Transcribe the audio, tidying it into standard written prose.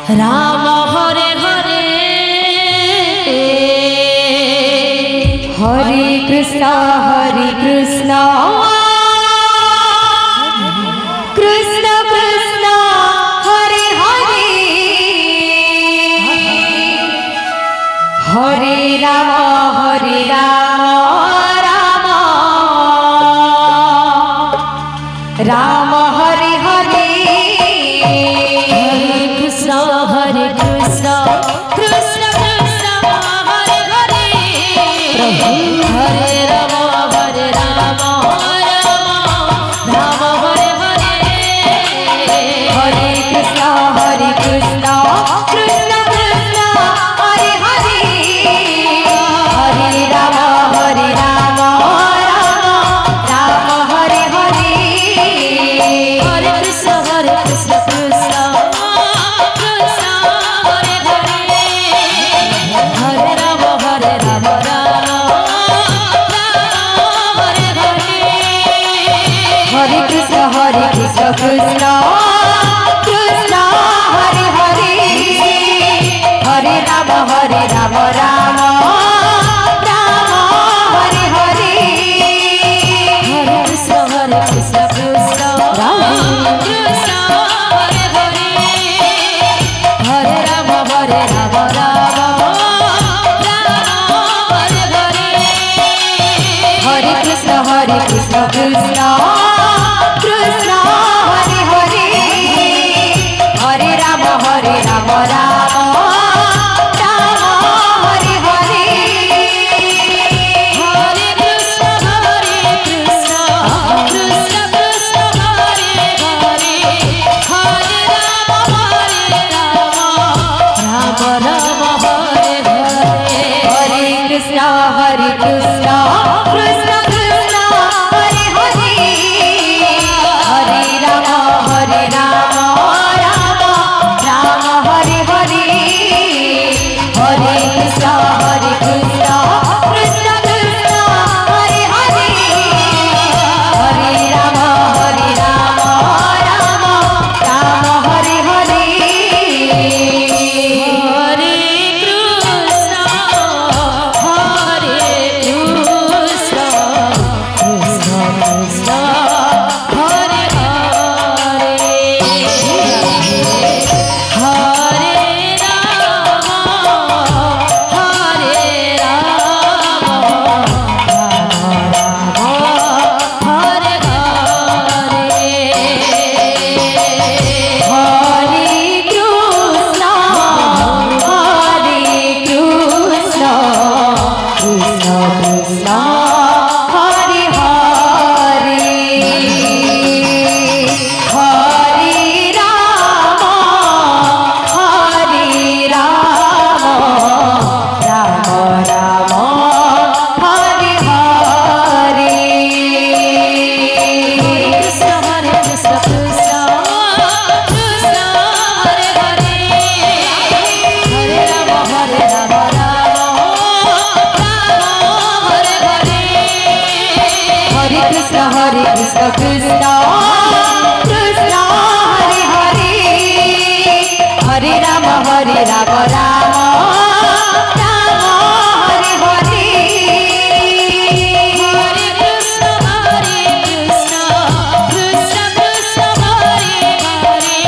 Ram Hare Hare Hare Krishna Krishna Krishna Hare Hare Hare Ram Ram Hare Hare Krishna Krishna Krishna Hare Hare Hare Ram Ram Hare Hare Hare Krishna Krishna Krishna Hare Hare Hare Ram Ram Hare Hare Hare Krishna Krishna Krishna Hare Hare Hare Ram Ram Hare Hare Hare Krishna Krishna Krishna Hare Hare Hare Ram Ram Hare Hare Hare Krishna Krishna Ram Krishna Hare Hare Hare Ram Hare Hare Hare Krishna Krishna Krishna Hare Hare Hare Ram Hare Hare Hare Hare Krishna Krishna Krishna Hare Hare Hare Ram Ram Hare Hare Hare Krishna Krishna Krishna Hare Hare Hare Ram Ram Hare Hare Hare Krishna Krishna Krishna Hare Hare Hare Ram Ram Hare Hare Hare Krishna Krishna Krishna Hare Hare Hare Ram Hare Hare Hare Krishna Krishna Krishna Hare Hare Hare Ram Ram Hare Hare Krishna Krishna Krishna Hare Hare Hare Ram Hare Hare Hare Krishna Krishna Krishna Hare Hare Hare Ram Hare Hare Hare Hare Krishna Krishna Krishna Hare Hare